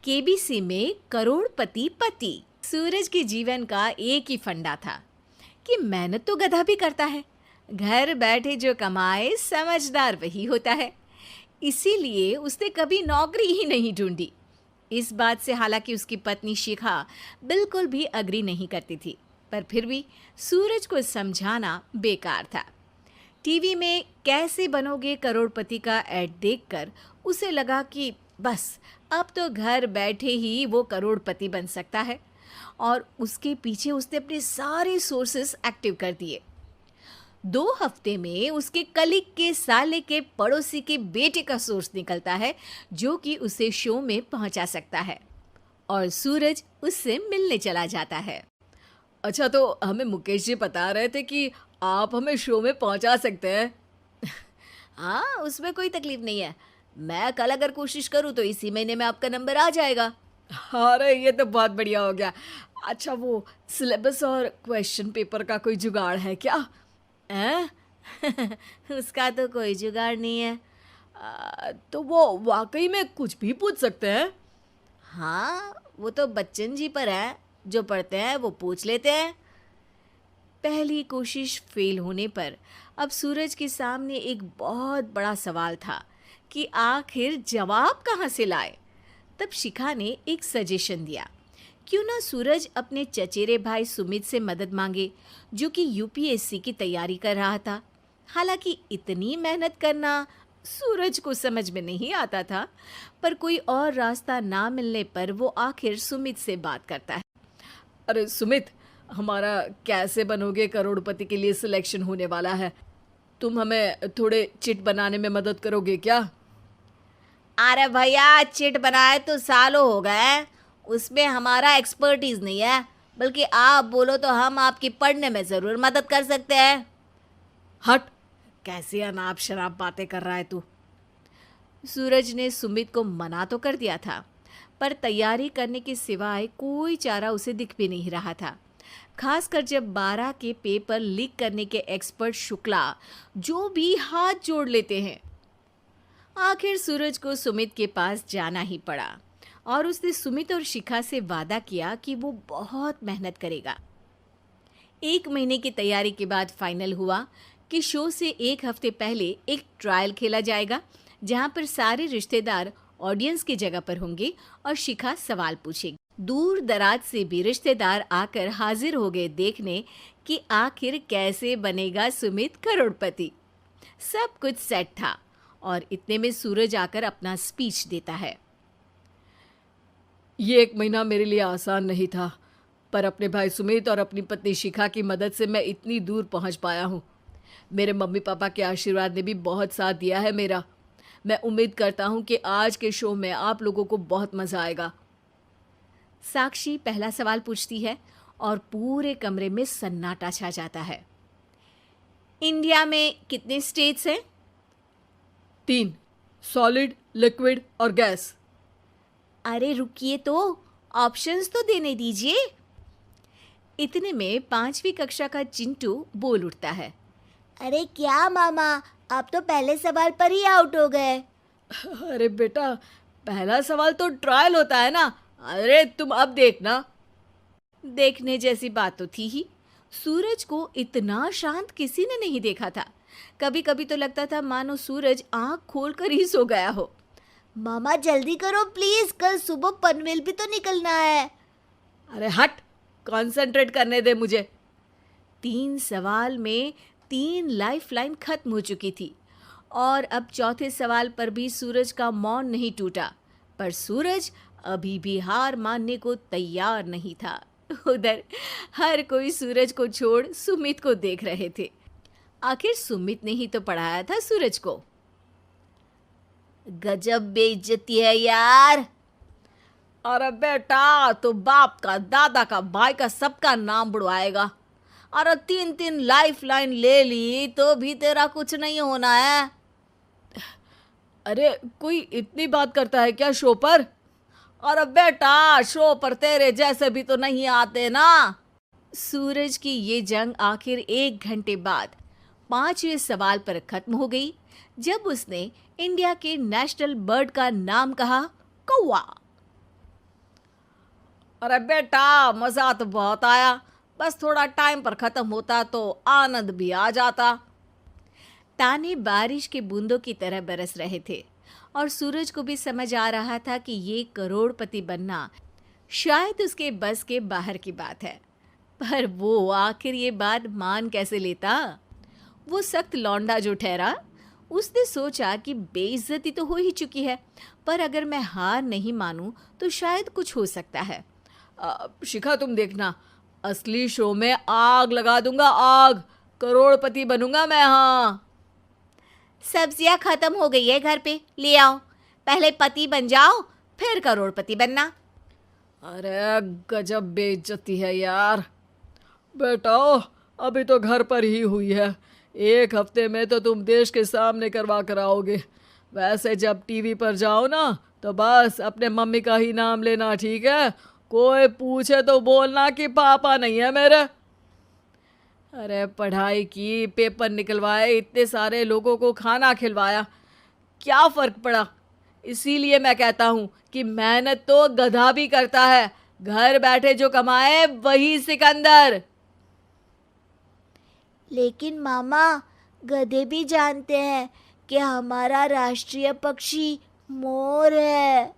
KBC में करोड़पति पति। सूरज के जीवन का एक ही फंडा था कि मेहनत तो गधा भी करता है, घर बैठे जो कमाए समझदार वही होता है। इसीलिए उसने कभी नौकरी ही नहीं ढूंढी। इस बात से हालांकि उसकी पत्नी शिखा बिल्कुल भी अग्री नहीं करती थी, पर फिर भी सूरज को समझाना बेकार था। टीवी में कैसे बनोगे करोड़पति का ऐड देखकर उसे लगा कि बस अब तो घर बैठे ही वो करोड़पति बन सकता है, और उसके पीछे उसने अपने सारे सोर्सेस एक्टिव कर दिए। 2 हफ्ते में उसके कलीग के साले के पड़ोसी के बेटे का सोर्स निकलता है जो कि उसे शो में पहुंचा सकता है, और सूरज उससे मिलने चला जाता है। अच्छा, तो हमें मुकेश जी बता रहे थे कि आप हमें शो में पहुंचा सकते हैं। हाँ, उसमें कोई तकलीफ नहीं है। मैं कल अगर कोशिश करूँ तो इसी महीने में आपका नंबर आ जाएगा। अरे ये तो बहुत बढ़िया हो गया। अच्छा, वो सिलेबस और क्वेश्चन पेपर का कोई जुगाड़ है क्या? हैं? उसका तो कोई जुगाड़ नहीं है। तो वो वाकई में कुछ भी पूछ सकते हैं? हाँ, वो तो बच्चन जी पर है, जो पढ़ते हैं वो पूछ लेते हैं। पहली कोशिश फेल होने पर अब सूरज के सामने एक बहुत बड़ा सवाल था कि आखिर जवाब कहाँ से लाए। तब शिखा ने एक सजेशन दिया, क्यों ना सूरज अपने चचेरे भाई सुमित से मदद मांगे, जो कि यूपीएससी की तैयारी कर रहा था। हालांकि इतनी मेहनत करना सूरज को समझ में नहीं आता था, पर कोई और रास्ता ना मिलने पर वो आखिर सुमित से बात करता है। अरे सुमित, हमारा कैसे बनोगे करोड़पति के लिए सिलेक्शन होने वाला है। तुम हमें थोड़े चिट बनाने में मदद करोगे क्या? अरे भैया, चिट बनाए तो सालों हो गए, उसमें हमारा एक्सपर्टीज नहीं है, बल्कि आप बोलो तो हम आपकी पढ़ने में ज़रूर मदद कर सकते हैं। हट, कैसी अनाप शराब बातें कर रहा है तू। सूरज ने सुमित को मना तो कर दिया था, पर तैयारी करने के सिवाय कोई चारा उसे दिख भी नहीं रहा था, खासकर जब 12 के पेपर लीक करने के एक्सपर्ट शुक्ला जो भी हाथ जोड़ लेते हैं। आखिर सूरज को सुमित के पास जाना ही पड़ा, और उसने सुमित और शिखा से वादा किया कि वो बहुत मेहनत करेगा। 1 महीने की तैयारी के बाद फाइनल हुआ कि शो से 1 हफ्ते पहले एक ट्रायल खेला जाएगा, जहां पर सारे रिश्तेदार ऑडियंस की जगह पर होंगे और शिखा सवाल पूछेगी। दूर दराज से भी रिश्तेदार आकर हाजिर हो गए देखने कि आखिर कैसे बनेगा सुमित करोड़पति। सब कुछ सेट था, और इतने में सूरज आकर अपना स्पीच देता है। ये 1 महीना मेरे लिए आसान नहीं था, पर अपने भाई सुमित और अपनी पत्नी शिखा की मदद से मैं इतनी दूर पहुंच पाया हूँ। मेरे मम्मी पापा के आशीर्वाद ने भी बहुत साथ दिया है मेरा। मैं उम्मीद करता हूँ कि आज के शो में आप लोगों को बहुत मज़ा आएगा। साक्षी पहला सवाल पूछती है और पूरे कमरे में सन्नाटा छा जाता है। इंडिया में कितने स्टेट्स हैं? 3, सॉलिड, लिक्विड और गैस। अरे रुकिए, तो ऑप्शंस तो देने दीजिए। इतने में 5वीं कक्षा का चिंटू बोल उठता है। अरे क्या मामा, आप तो पहले सवाल पर ही आउट हो गए। अरे बेटा, पहला सवाल तो ट्रायल होता है ना। अरे तुम अब देखना। देखने जैसी बात तो थी ही। सूरज को इतना शांत किसी ने नहीं देखा था। कभी कभी तो लगता था मानो सूरज आंख खोलकर ही सो गया हो। मामा जल्दी करो प्लीज, कल सुबह पनवेल भी तो निकलना है। अरे हट, कंसंट्रेट करने दे मुझे। 3 सवाल में 3 लाइफलाइन खत्म हो चुकी थी, और अब चौथे सवाल पर भी सूरज का मौन नहीं टूटा। पर सूरज अभी भी हार मानने को तैयार नहीं था। उधर हर कोई सूरज को छोड़ सुमित को देख रहे थे। आखिर सुमित ने ही तो पढ़ाया था सूरज को। गजब बेइज्जती है यार। अरे बेटा, तो बाप का, दादा का, भाई का, सबका नाम बुड़वाएगा। अरे 3 लाइफलाइन ले ली तो भी तेरा कुछ नहीं होना है। अरे कोई इतनी बात करता है क्या शो पर? अरे बेटा, शो पर तेरे जैसे भी तो नहीं आते ना। सूरज की ये जंग आखिर 1 घंटे बाद 5वें सवाल पर खत्म हो गई, जब उसने इंडिया के नेशनल बर्ड का नाम कहा, कौवा। अरे बेटा, मजा तो बहुत आया, बस थोड़ा टाइम पर खत्म होता तो आनंद भी आ जाता। ताने बारिश के बूंदों की तरह बरस रहे थे और सूरज को भी समझ आ रहा था कि ये करोड़पति बनना शायद उसके बस के बाहर की बात है। पर वो आखिर ये बात मान कैसे लेता? वो सख्त लौंडा जो ठहरा, उसने सोचा कि बेइज्जती तो हो ही चुकी है, पर अगर मैं हार नहीं मानूं तो शायद कुछ हो सकता है। शिखा, तुम देखना, असली शो में आग लगा दूंगा, आग, करोड़पति बनूंगा मैं। हाँ, सब्जियां खत्म हो गई है घर पे, ले आओ। पहले पति बन जाओ, फिर करोड़पति बनना। अरे गजब बेइज्जती है यार। बेटा, अभी तो घर पर ही हुई है, 1 हफ्ते में तो तुम देश के सामने करवा कर आओगे। वैसे जब टीवी पर जाओ ना तो बस अपने मम्मी का ही नाम लेना, ठीक है? कोई पूछे तो बोलना कि पापा नहीं है मेरे। अरे पढ़ाई की, पेपर निकलवाए, इतने सारे लोगों को खाना खिलवाया, क्या फर्क पड़ा? इसीलिए मैं कहता हूँ कि मेहनत तो गधा भी करता है, घर बैठे जो कमाए वही सिकंदर। लेकिन मामा, गधे भी जानते हैं कि हमारा राष्ट्रीय पक्षी मोर है।